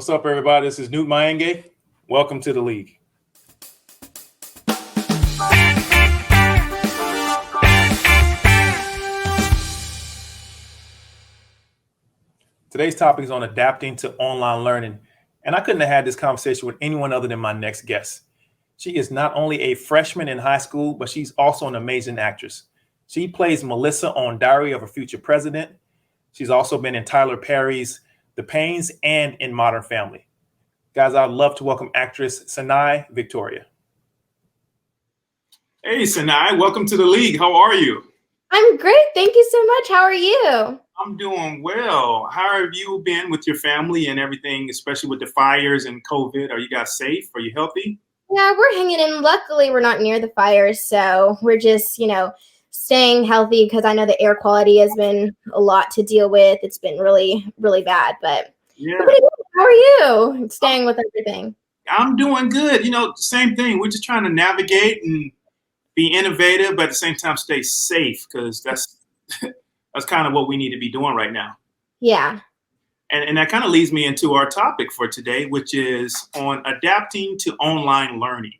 What's up, everybody? This is Newt Mayenge. Welcome to the league. Today's topic is on adapting to online learning, and I couldn't have had this conversation with anyone other than my next guest. She is not only a freshman in high school, but she's also an amazing actress. She plays Melissa on Diary of a Future President. She's also been in Tyler Perry's The Pains and in Modern Family. Guys, I'd love to welcome actress Sanai Victoria. Hey, Sanai, welcome to the league. How are you? I'm great. Thank you so much. How are you? I'm doing well. How have you been with your family and everything, especially with the fires and COVID? Are you guys safe? Are you healthy? Yeah, we're hanging in. Luckily, we're not near the fires, so we're just, staying healthy because I know the air quality has been a lot to deal with. It's been really, really bad, but yeah. How are you staying with everything? I'm doing good. Same thing. We're just trying to navigate and be innovative, but at the same time, stay safe because that's kind of what we need to be doing right now. Yeah. And that kind of leads me into our topic for today, which is on adapting to online learning.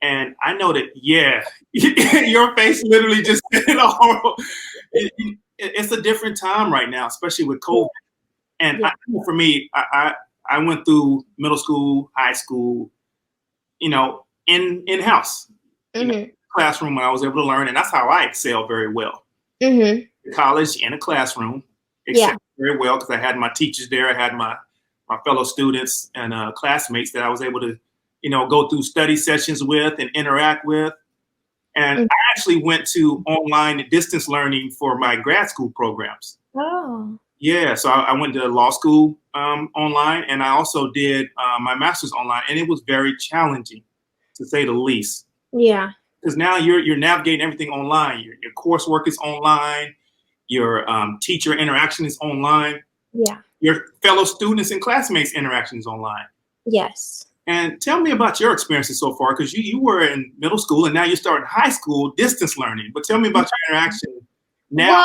And I know that, your face literally just said all. It's a different time right now, especially with COVID. And for me, I went through middle school, high school, in-house, classroom when I was able to learn. And that's how I excel very well. Mm-hmm. College in a classroom, excel very well because I had my teachers there. I had my fellow students and classmates that I was able to go through study sessions with and interact with. And I actually went to online distance learning for my grad school programs. Oh. Yeah, so I went to law school online, and I also did my master's online, and it was very challenging, to say the least. Yeah. Because now you're navigating everything online. Your coursework is online. Your teacher interaction is online. Yeah. Your fellow students and classmates interaction is online. Yes. And tell me about your experiences so far, because you were in middle school and now you're starting high school distance learning. But tell me about your interaction now,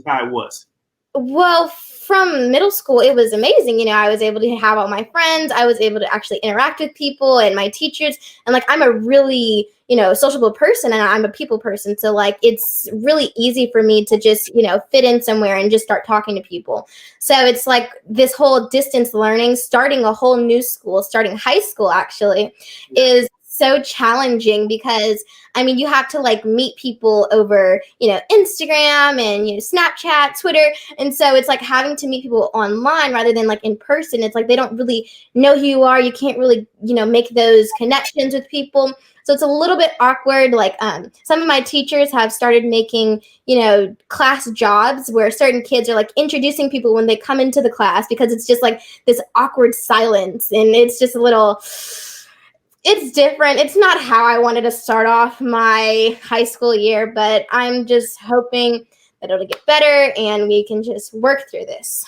how it was. Well, from middle school, it was amazing. I was able to have all my friends. I was able to actually interact with people and my teachers. And I'm a really, sociable person and I'm a people person. So it's really easy for me to just, fit in somewhere and just start talking to people. So it's like this whole distance learning, starting a whole new school, starting high school actually is so challenging because you have to meet people over Instagram and Snapchat, Twitter, and so it's like having to meet people online rather than in person. It's like they don't really know who you are. You can't really make those connections with people, so it's a little bit awkward. Some of my teachers have started making class jobs where certain kids are introducing people when they come into the class because it's just this awkward silence, and it's just a little. It's different. It's not how I wanted to start off my high school year, but I'm just hoping that it'll get better and we can just work through this.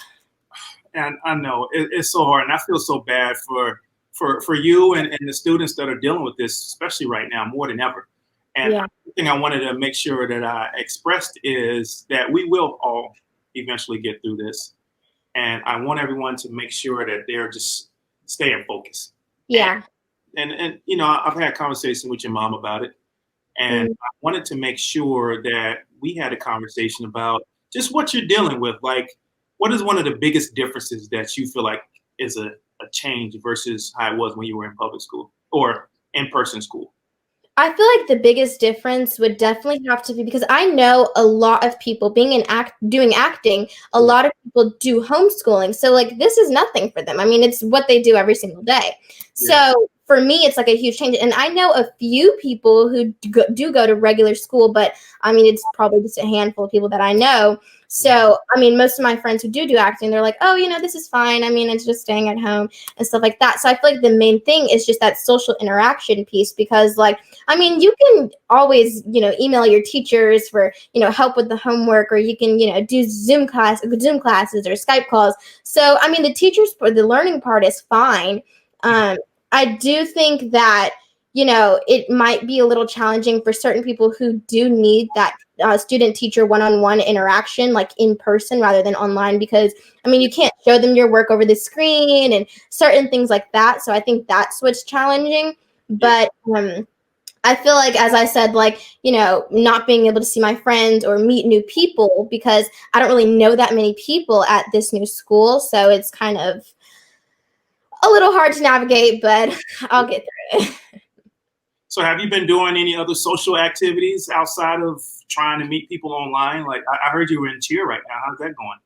And I know it's so hard, and I feel so bad for you and the students that are dealing with this, especially right now, more than ever. And the thing I wanted to make sure that I expressed is that we will all eventually get through this. And I want everyone to make sure that they're just staying focused. Yeah. And I've had conversations with your mom about it, and I wanted to make sure that we had a conversation about just what you're dealing with. What is one of the biggest differences that you feel like is a change versus how it was when you were in public school or in-person school? I feel like the biggest difference would definitely have to be because I know a lot of people doing acting, a lot of people do homeschooling. So this is nothing for them. It's what they do every single day. Yeah. So for me, it's a huge change. And I know a few people who do go to regular school, but it's probably just a handful of people that I know. So, most of my friends who do acting, they're like, oh, this is fine. It's just staying at home and stuff like that. So I feel like the main thing is just that social interaction piece because you can always, email your teachers for, help with the homework, or you can, do Zoom classes or Skype calls. So, the teachers for the learning part is fine. I do think that, it might be a little challenging for certain people who do need that student teacher one-on-one interaction, like in person rather than online, because I mean, you can't show them your work over the screen and certain things like that. So I think that's what's challenging. But I feel like, as I said, like, not being able to see my friends or meet new people, because I don't really know that many people at this new school. So it's kind of a little hard to navigate, but I'll get through it. So have you been doing any other social activities outside of trying to meet people online? Like I heard you were in cheer right now. How's that going?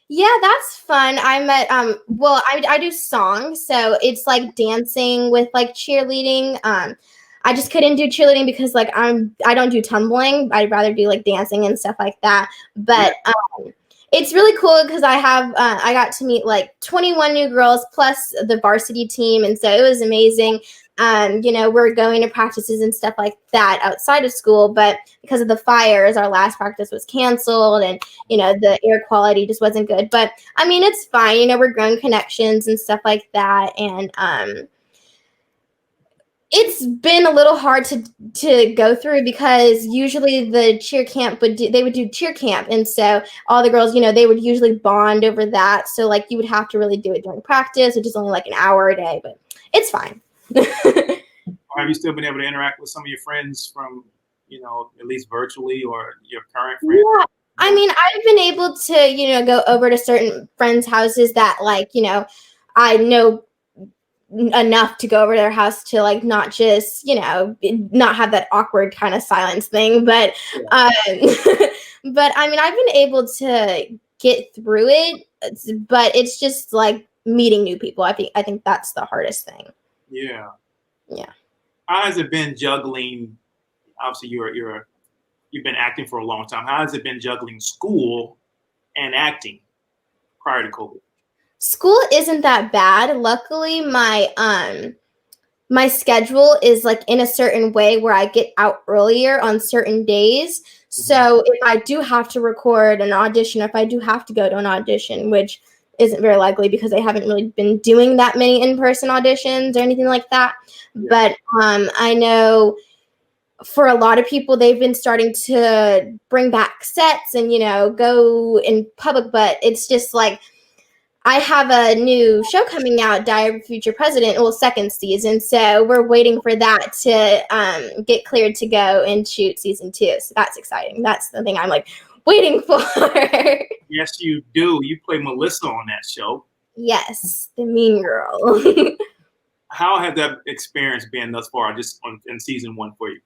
Yeah, that's fun. I met well, I do songs, so it's like dancing with like cheerleading. I just couldn't do cheerleading because like I don't do tumbling. I'd rather do like dancing and stuff like that. But it's really cool because I got to meet like 21 new girls plus the varsity team, and so it was amazing. We're going to practices and stuff like that outside of school, but because of the fires, our last practice was canceled, and the air quality just wasn't good. But I mean, it's fine. We're growing connections and stuff like that, and it's been a little hard to go through because usually the cheer camp would do cheer camp, and so all the girls, they would usually bond over that. So like you would have to really do it during practice, which is only like an hour a day, but it's fine. Have you still been able to interact with some of your friends from, at least virtually, or your current friends? Yeah. I mean, I've been able to, go over to certain friends' houses that like, I know enough to go over to their house to like not just, not have that awkward kind of silence thing. But but I mean, I've been able to get through it, but it's just like meeting new people. I think that's the hardest thing. Yeah. Yeah. How has it been juggling? Obviously, you've been acting for a long time. How has it been juggling school and acting prior to COVID? School isn't that bad. Luckily, my schedule is like in a certain way where I get out earlier on certain days. So if I do have to record an audition, if I do have to go to an audition, which isn't very likely because I haven't really been doing that many in-person auditions or anything like that. Yeah. But I know for a lot of people, they've been starting to bring back sets and, go in public. But it's just like, I have a new show coming out, Diary of a Future President, second season. So we're waiting for that to get cleared to go and shoot season 2. So that's exciting. That's the thing I'm like waiting for. Yes, you do. You play Melissa on that show. Yes, the mean girl. How has that experience been thus far, just in season 1 for you?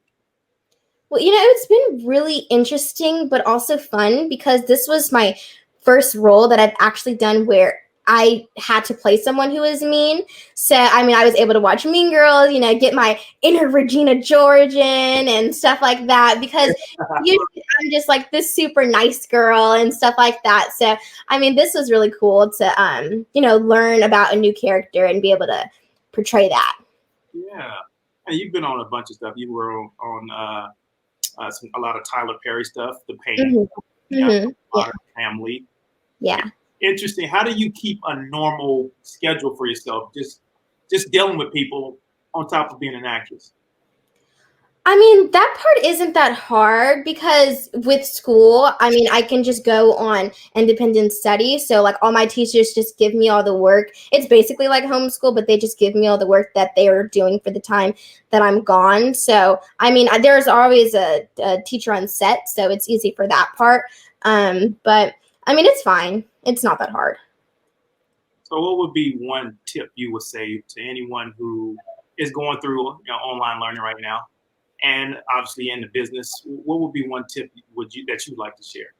Well, it's been really interesting, but also fun because this was my first role that I've actually done where I had to play someone who was mean. So, I mean, I was able to watch Mean Girls, get my inner Regina George in and stuff like that, because usually I'm just like this super nice girl and stuff like that. So, I mean, this was really cool to, learn about a new character and be able to portray that. Yeah. And you've been on a bunch of stuff. You were on a lot of Tyler Perry stuff, The Pain, Modern Family. Yeah. Interesting. How do you keep a normal schedule for yourself? Just dealing with people on top of being an actress. I mean, that part isn't that hard because with school, I mean, I can just go on independent study. So like all my teachers just give me all the work. It's basically like homeschool, but they just give me all the work that they are doing for the time that I'm gone. So, I mean, there's always a teacher on set, so it's easy for that part. But I mean, it's fine. It's not that hard. So what would be one tip you would say to anyone who is going through online learning right now? And obviously in the business, what would be one tip that you'd like to share?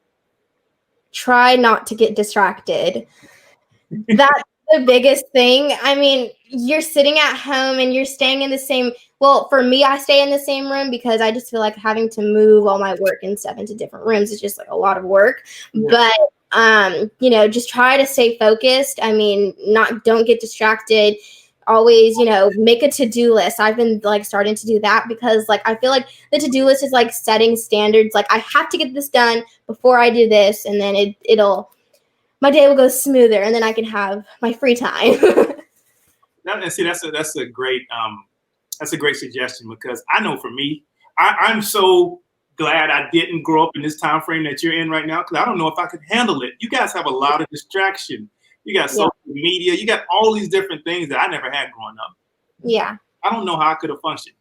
Try not to get distracted. That's the biggest thing. I mean, you're sitting at home and you're staying in the same, well, for me, I stay in the same room because I just feel like having to move all my work and stuff into different rooms is just like a lot of work. Yeah. But, just try to stay focused. I mean, don't get distracted. Always, make a to-do list. I've been like starting to do that because like I feel like the to-do list is like setting standards. Like I have to get this done before I do this, and then my day will go smoother, and then I can have my free time. And see, that's a great suggestion, because I know for me, I'm so glad I didn't grow up in this time frame that you're in right now, because I don't know if I could handle it. You guys have a lot of distraction. You got Yeah. social media. You got all these different things that I never had growing up. Yeah. I don't know how I could have functioned.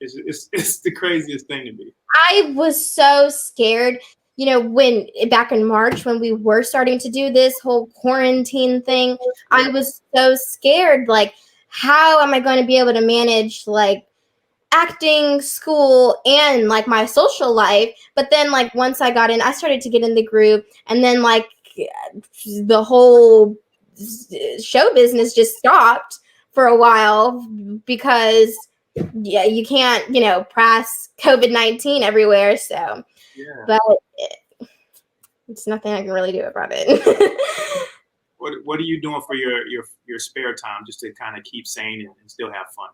It's the craziest thing to me. I was so scared, you know, when back in March when we were starting to do this whole quarantine thing, I was so scared. Like, how am I going to be able to manage like acting, school, and like my social life? But then, like, once I got in, I started to get in the group, and then like the whole show business just stopped for a while because yeah, you can't, you know, press COVID-19 everywhere. So, Yeah. but it's nothing I can really do about it. What are you doing for your spare time just to kind of keep sane and still have fun?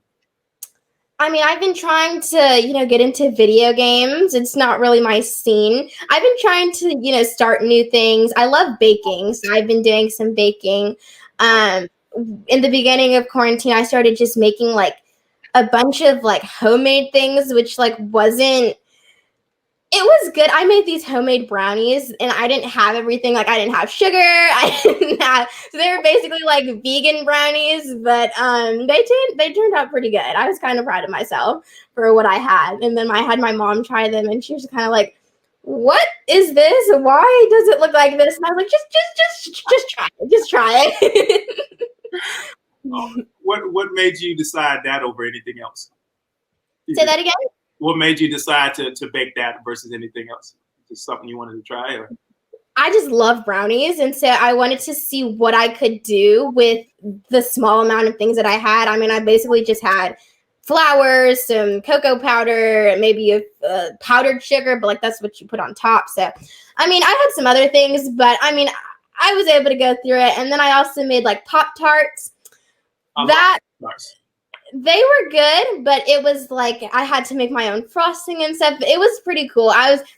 I mean, I've been trying to, you know, get into video games. It's not really my scene. I've been trying to, you know, start new things. I love baking, so I've been doing some baking. In the beginning of quarantine, I started just making like a bunch of like homemade things, which like wasn't. It was good. I made these homemade brownies, and I didn't have everything. Like, I didn't have sugar. I didn't have. So they were basically like vegan brownies, but they turned out pretty good. I was kind of proud of myself for what I had. And then I had my mom try them, and she was kind of like, "What is this? Why does it look like this?" And I was like, "Just try it. Just try it." What made you decide that over anything else? Say that again. What made you decide to bake that versus anything else? Just something you wanted to try, or? I just love brownies, and so I wanted to see what I could do with the small amount of things that I had. I mean, I basically just had flour, some cocoa powder, maybe a powdered sugar, but like that's what you put on top. So, I mean, I had some other things, but I mean, I was able to go through it. And then I also made like Pop-Tarts. They were good, but it was like I had to make my own frosting and stuff. It was pretty cool.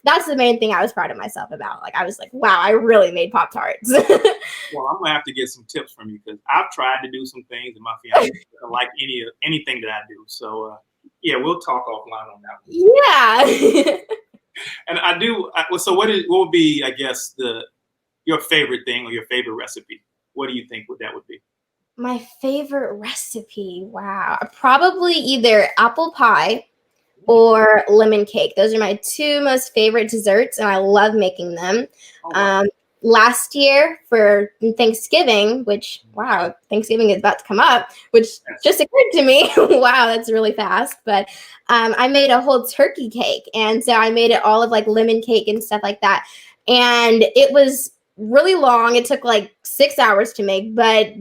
That's the main thing I was proud of myself about. Like, I was like, wow, I really made Pop-Tarts. Well, I'm gonna have to get some tips from you, because I've tried to do some things, and my fiance doesn't like anything that I do. So yeah, we'll talk offline on that one. Yeah. And I do. So what would be, I guess, your favorite thing or your favorite recipe? What do you think that would be? My favorite recipe, wow. Probably either apple pie or lemon cake. Those are my two most favorite desserts, and I love making them. Oh, wow. Last year for Thanksgiving, which, wow, Thanksgiving is about to come up, which just occurred to me. Wow, that's really fast. But I made a whole turkey cake, and so I made it all of like lemon cake and stuff like that. And it was really long. It took like 6 hours to make, but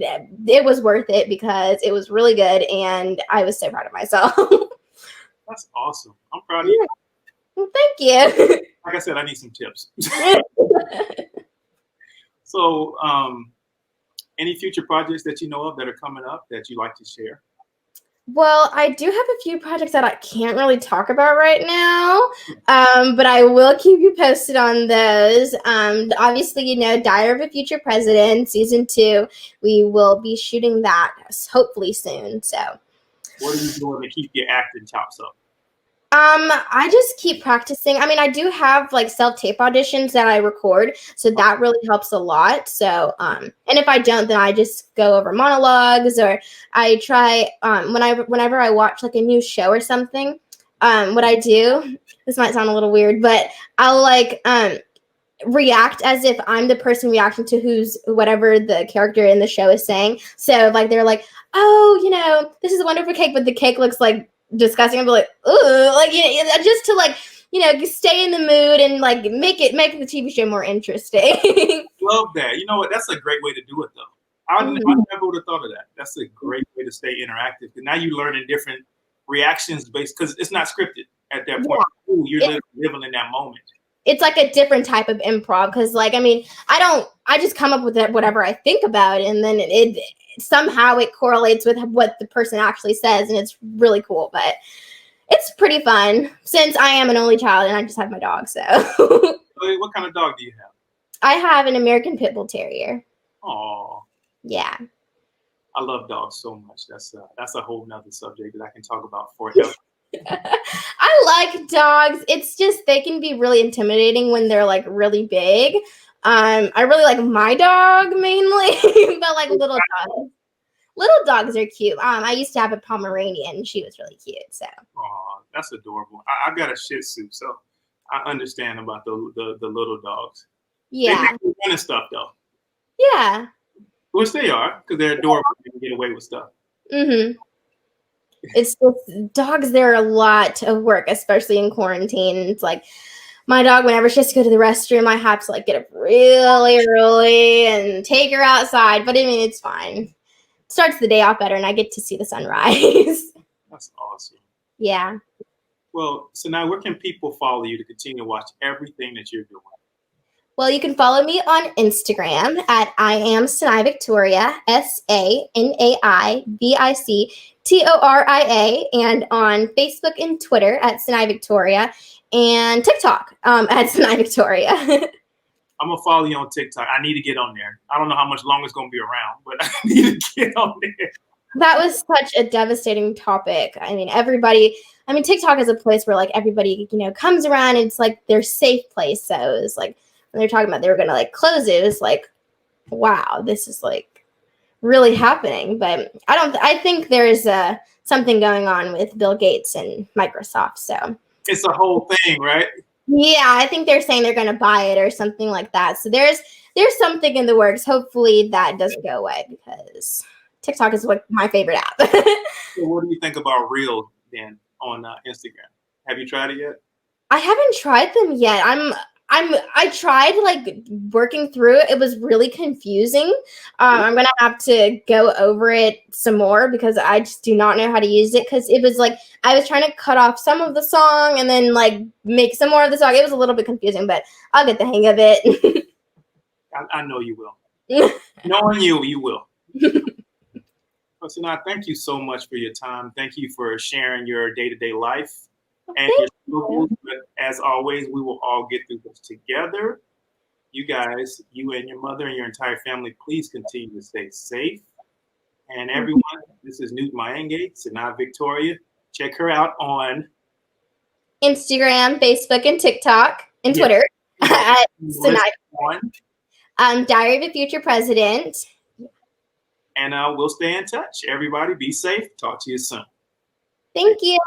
it was worth it because it was really good, and I was so proud of myself. That's awesome. I'm proud of you. Well, thank you. Like I said, I need some tips. So, any future projects that you know of that are coming up that you like to share? Well, I do have a few projects that I can't really talk about right now, but I will keep you posted on those. Obviously, you know, Diary of a Future President, Season 2, we will be shooting that hopefully soon. So, what are you doing to keep your acting chops up? I just keep practicing. I mean, I do have like self-tape auditions that I record, so that really helps a lot. So, and if I don't, then I just go over monologues, or I try whenever I watch like a new show or something, what I do, this might sound a little weird, but I'll like react as if I'm the person reacting to whatever the character in the show is saying. So like they're like, "Oh, you know, this is a wonderful cake," but the cake looks like disgusting. I'm like, "Ooh," like, you know, just to like, you know, stay in the mood and like make the TV show more interesting. Love that. You know what? That's a great way to do it, though. I never would have thought of that. That's a great way to stay interactive. Because now you learn in different reactions based, because it's not scripted at that point. Yeah. Ooh, you're living in that moment. It's like a different type of improv, because like, I mean, I just come up with whatever I think about, and then it somehow it correlates with what the person actually says, and it's really cool. But it's pretty fun since I am an only child and I just have my dog. So What kind of dog do you have? I have an American Pit Bull Terrier. Oh, yeah. I love dogs so much. That's a whole nother subject that I can talk about forever. I like dogs. It's just they can be really intimidating when they're like really big. I really like my dog mainly, but like little dogs. Little dogs are cute. I used to have a Pomeranian. She was really cute. So Oh, that's adorable. I've got a Shih Tzu, so I understand about the little dogs. They yeah, do fun and stuff though, yeah. which they are because they're adorable. They can get away with stuff. Mm-hmm. It's just dogs. They're a lot of work, especially in quarantine. It's like my dog. Whenever she has to go to the restroom, I have to like get up really early and take her outside. But I mean, it's fine. Starts the day off better, and I get to see the sunrise. That's awesome. Yeah. Well, so now where can people follow you to continue to watch everything that you're doing? Well, you can follow me on Instagram at I am Sanai Victoria, SANAIVICTORIA, and on Facebook and Twitter at Sanai Victoria, and TikTok at Sanai Victoria. I'm gonna follow you on TikTok. I need to get on there. I don't know how much longer it's gonna be around, but I need to get on there. That was such a devastating topic. I mean, TikTok is a place where like everybody, comes around. And it's like their safe place. So it was like when they're talking about they were gonna like close it, it was like, wow, this is like really happening. But I think there's something going on with Bill Gates and Microsoft. So It's a whole thing, right? yeah, I think they're saying they're gonna buy it or something like that. So there's something in the works. Hopefully that doesn't go away because TikTok is like my favorite app. So what do you think about Reel then on Instagram? Have you tried it yet? I haven't tried them yet. I tried like working through it. It was really confusing. I'm gonna have to go over it some more because I just do not know how to use it. Because it was like I was trying to cut off some of the song and then like make some more of the song. It was a little bit confusing, but I'll get the hang of it. I know you will. Knowing you, you will. So now, thank you so much for your time. Thank you for sharing your day-to-day life and your struggles. But as always, we will all get through this together. You guys, you and your mother and your entire family, please continue to stay safe. And everyone, this is Newt Mayenge, Sanai Victoria. Check her out on Instagram, Facebook, and TikTok, and Twitter at Sanai. Diary of a Future President. And we'll stay in touch. Everybody be safe. Talk to you soon. Thank you.